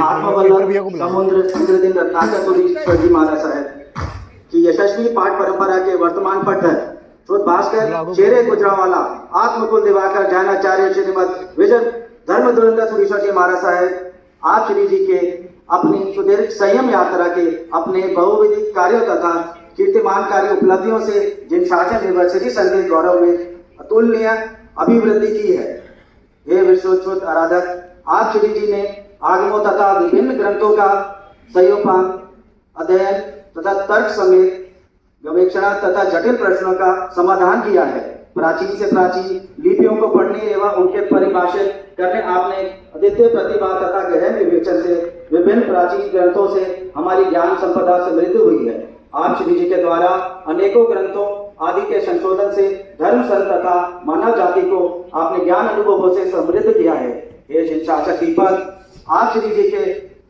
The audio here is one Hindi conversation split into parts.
आत्मवल्लभ समुद्र संकृति रत्नाकर सुरीश्वरजी महाराज साहेब की यशस्वी पाठ परंपरा के वर्तमान पठन श्रोत भास्कर चेरे गुजरावाला आत्मकुल दिवाकर जैनाचार्य श्रीमद विजय धर्म धुरंधर सुरीश्वर जी महाराज साहेब आप श्री जी के अपनी सुदीर्घ संयम यात्रा के अपने बहुविध कार्यों तथा कीर्तिमानकारी उपलब्धियों से जिन शासन यूनिवर्सिटी संगीत गौरव में अतुलनीय अभिवृद्धि की है। हे विश्वोत्सुक आराधक, आप श्री जी ने आगमों तथा विभिन्न ग्रंथों का संयोपान अध्ययन तथा तर्क समेत गवेषणा तथा जटिल प्रश्नों का समाधान किया है। प्राचीन से प्राचीन लिपियों को पढ़ने एवं उनके परिभाषित करने आपने अद्वितीय प्रतिभा तथा गहन विवेचन से विभिन्न प्राचीन ग्रंथों से हमारी ज्ञान संपदा समृद्ध हुई है। आप श्री जी के द्वारा अनेकों ग्रंथों आदि के संशोधन से धर्म संत तथा मानव जाति को आपने ज्ञान अनुभवों से समृद्ध किया है। हे शासक दीपक, आप श्री जी के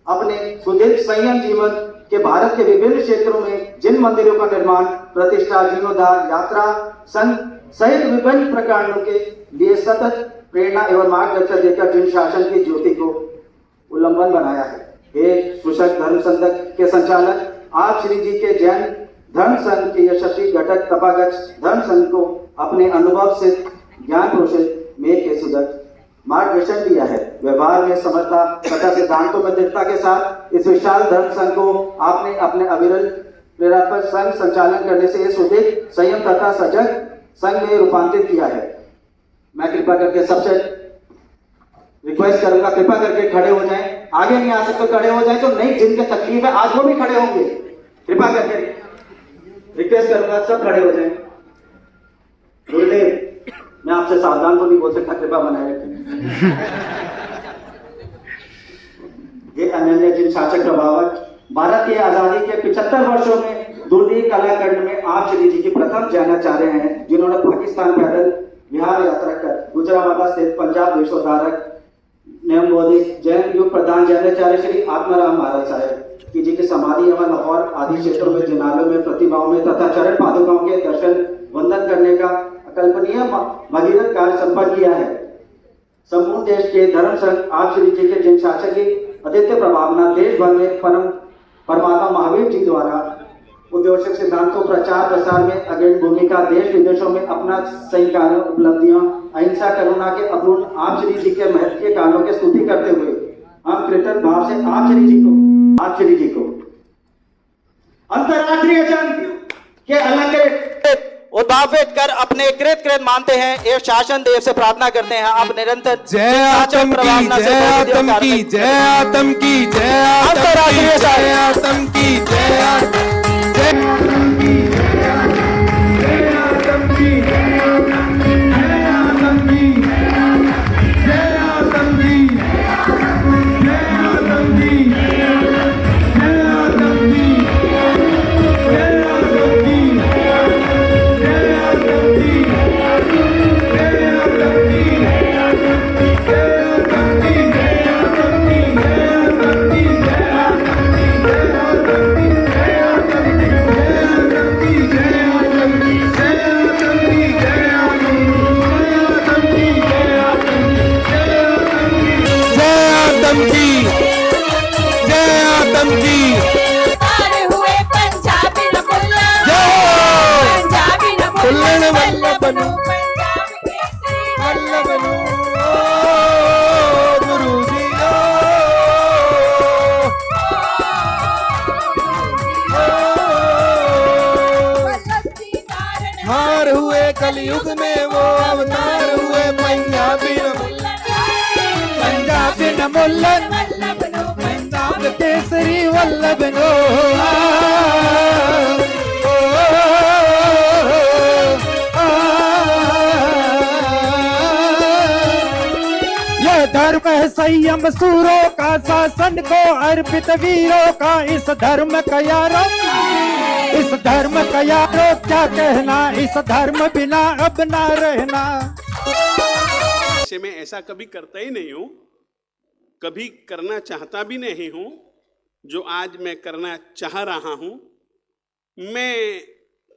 अपने सुदीर्घ संयम जीवन के भारत के विभिन्न क्षेत्रों में जिन मंदिरों का निर्माण, प्रतिष्ठा, जीर्णोद्धार, यात्रा, संघ सहित विभिन्न प्रकारों के लिए सतत प्रेरणा एवं मार्गदर्शन देकर जिन शासन की ज्योति को उल्लंघन बनाया है। हे सुशक्त धर्म संघ के संचालक, आप श्री जी के जैन धर्म संघ के यशस्वी घटक तपागत धर्म संघ को अपने अनुभव से ज्ञान पोषित में के सुदृढ़ मार्गदर्शन दिया है। व्यवहार में समझता तथा सिद्धांतों में दृढ़ता के साथ इस विशाल धर्म संघ को आपने अपने अविरल प्रेरणात्मक संघ संचालन करने से सुदीर्घ संयम तथा सजग संघ में रूपांतरित किया है। मैं कृपा करके सबसे रिक्वेस्ट करूंगा, कृपा करके खड़े हो जाएं। आगे नहीं आ सकते खड़े हो जाएं, तो नहीं जिनके तकलीफ है आज वो भी खड़े होंगे। कृपा करके रिक्वेस्ट करूंगा, सब खड़े हो जाएं। गुरुदेव, मैं आपसे सावधान तो नहीं बोल सकता, कृपा बनाए रखें। ये अनन्य जिन शासक प्रभावक भारत की आजादी के 75 वर्षों में दुर्दीप कलाखंड में आप श्री जी की प्रथम जैनाचार्य हैं, जिन्होंने पाकिस्तान पैदल विहार यात्रा कर गुजरावाला स्थित पंजाब देशोद्धारक नियम बोधिक जैन युग प्रधान जैनाचार्य श्री आत्माराम महाराज साहेब की जी की समाधि एवं लाहौर आदि क्षेत्रों में जिनालों में प्रतिमाओं में तथा चरण पादुकाओं के दर्शन वंदन करने का अकल्पनीय भगीरथ कार्य संपन्न किया है। संपूर्ण देश के धर्म संघ आप श्री जी के जिन शासक की अद्वितीय प्रभावना देश भर में परमात्मा महावीर जी द्वारा उद्योषक सिद्धांतों प्रचार प्रसार में अग्रणी भूमिका, देश विदेशों में अपना सही कार्य उपलब्धियां, अहिंसा करुणा के अपूर्ण आप श्री जी के महत्व के कार्यों की स्तुति करते हुए हम कृतज्ञ भाव से आप श्री जी को अंतर्राष्ट्रीय जन के अलंकृत उद्भावित कर अपने कृत मानते हैं एवं शासन देव से प्रार्थना करते हैं। आप निरंतर जय आतम की, जय आतम की, जय आतम की, जय अंतर्राष्ट्रीय जय आतम की, जय आतम की, जय आतम की, जय आतम की, जय आतम की, जय आतम की, जय आतम की, जय आतम की, कलयुग में वो अवतार हुए पंजाबी न मुल्लन पंजाब केसरी वल्लभ नो। यह धर्म है संयम सूरों का, शासन को अर्पित वीरों का, इस धर्म का यारो, इस धर्म का यारो क्या कहना, इस धर्म बिना अब ना रहना। मैं ऐसा कभी करता ही नहीं हूं, कभी करना चाहता भी नहीं हूं जो आज मैं करना चाह रहा हूं। मैं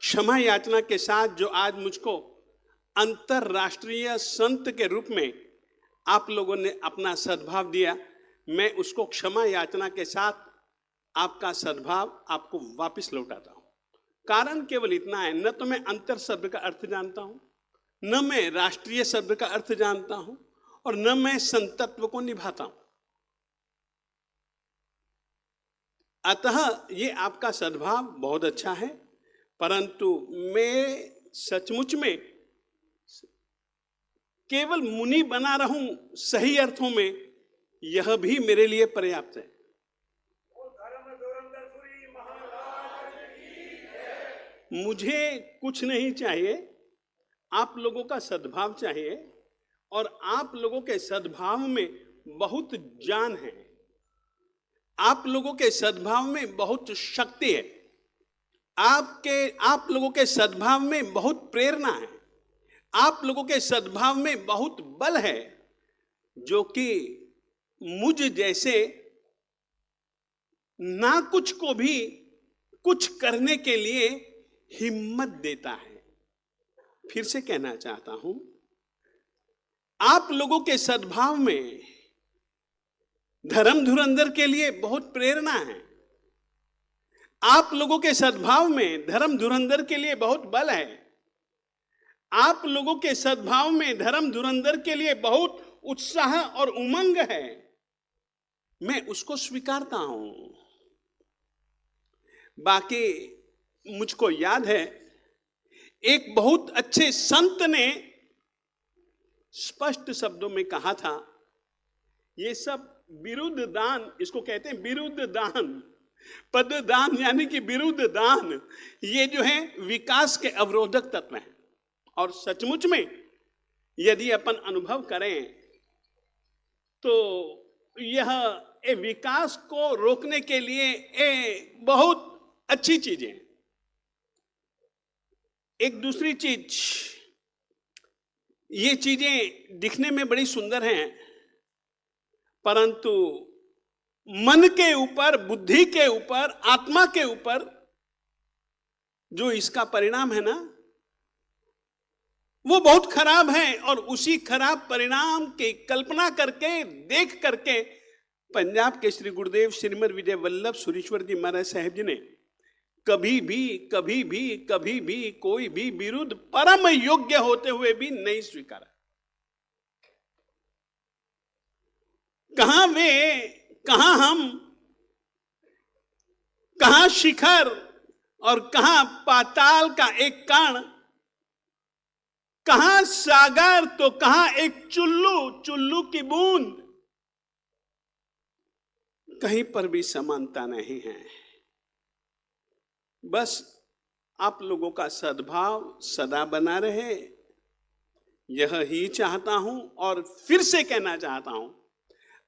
क्षमा याचना के साथ जो आज मुझको अंतरराष्ट्रीय संत के रूप में आप लोगों ने अपना सद्भाव दिया, मैं उसको क्षमा याचना के साथ आपका सद्भाव आपको वापस लौटाता हूं। कारण केवल इतना है, न तो मैं अंतर शब्द का अर्थ जानता हूं, न मैं राष्ट्रीय शब्द का अर्थ जानता हूं, और न मैं संतत्व को निभाता हूं। अतः ये आपका सद्भाव बहुत अच्छा है, परंतु मैं सचमुच में केवल मुनि बना रहूं सही अर्थों में, यह भी मेरे लिए पर्याप्त है। मुझे कुछ नहीं चाहिए, आप लोगों का सद्भाव चाहिए, और आप लोगों के सद्भाव में बहुत जान है, आप लोगों के सद्भाव में बहुत शक्ति है, आप लोगों के सद्भाव में बहुत प्रेरणा है, आप लोगों के सद्भाव में बहुत बल है, जो कि मुझ जैसे ना कुछ को भी कुछ करने के लिए हिम्मत देता है। फिर से कहना चाहता हूं, आप लोगों के सद्भाव में धर्म धुरंधर के लिए बहुत प्रेरणा है, आप लोगों के सद्भाव में धर्म धुरंधर के लिए बहुत बल है, आप लोगों के सद्भाव में धर्म धुरंधर के लिए बहुत उत्साह और उमंग है। मैं उसको स्वीकारता हूं। बाकी मुझको याद है, एक बहुत अच्छे संत ने स्पष्ट शब्दों में कहा था, ये सब विरुद्ध दान, इसको कहते हैं विरुद्ध दान, पद दान यानी कि विरुद्ध दान, ये जो है विकास के अवरोधक तत्व हैं। और सचमुच में यदि अपन अनुभव करें तो यह विकास को रोकने के लिए बहुत अच्छी चीजें हैं। एक दूसरी चीज, ये चीजें दिखने में बड़ी सुंदर हैं, परंतु मन के ऊपर, बुद्धि के ऊपर, आत्मा के ऊपर जो इसका परिणाम है ना, वो बहुत खराब है। और उसी खराब परिणाम की कल्पना करके, देख करके पंजाब के श्री गुरुदेव श्रीमद विजय वल्लभ सुरीश्वर जी महाराज साहेब जी ने कभी भी कोई भी विरुद्ध परम योग्य होते हुए भी नहीं स्वीकारा। कहां वे, कहां हम, कहां शिखर और कहां पाताल का एक कण, कहां सागर तो कहां एक चुल्लू की बूंद, कहीं पर भी समानता नहीं है। बस आप लोगों का सद्भाव सदा बना रहे, यह ही चाहता हूं। और फिर से कहना चाहता हूं,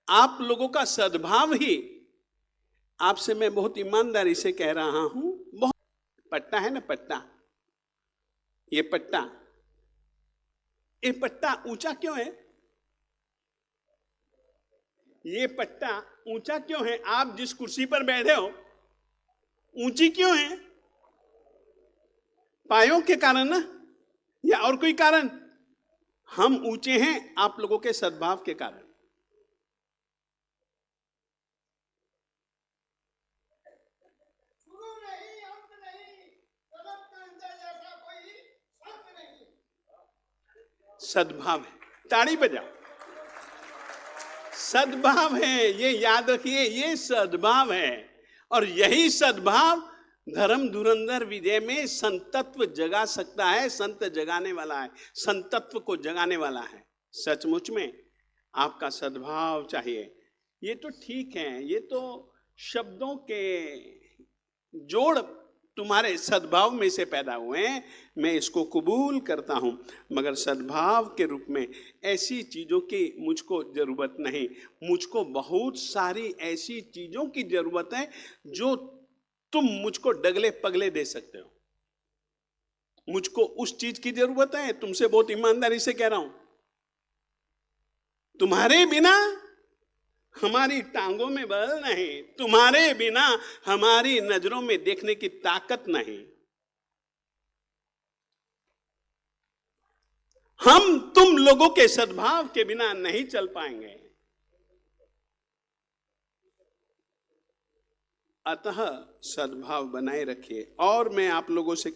आप लोगों का सद्भाव ही, आपसे मैं बहुत ईमानदारी से कह रहा हूं, बहुत पट्टा है ना, पट्टा, ये पट्टा ऊंचा क्यों है? ये पट्टा ऊंचा क्यों है? आप जिस कुर्सी पर बैठे हो ऊंची क्यों है? पायों के कारण ना, या और कोई कारण? हम ऊंचे हैं आप लोगों के सद्भाव के कारण। सद्भाव है, ताड़ी बजाओ। सद्भाव है, ये याद रखिए, ये सद्भाव है। और यही सद्भाव धर्म धुरंधर विजय में संतत्व जगा सकता है, संत जगाने वाला है, संतत्व को जगाने वाला है। सचमुच में आपका सद्भाव चाहिए। ये तो ठीक है, ये तो शब्दों के जोड़ तुम्हारे सद्भाव में से पैदा हुए हैं, मैं इसको कबूल करता हूं, मगर सद्भाव के रूप में ऐसी चीजों की मुझको जरूरत नहीं। मुझको बहुत सारी ऐसी चीजों की जरूरत है जो तुम मुझको डगले पगले दे सकते हो। मुझको उस चीज की जरूरत है, तुमसे बहुत ईमानदारी से कह रहा हूं। तुम्हारे बिना हमारी टांगों में बल नहीं, तुम्हारे बिना हमारी नजरों में देखने की ताकत नहीं। हम तुम लोगों के सद्भाव के बिना नहीं चल पाएंगे। अतः सद्भाव बनाए रखिए। और मैं आप लोगों से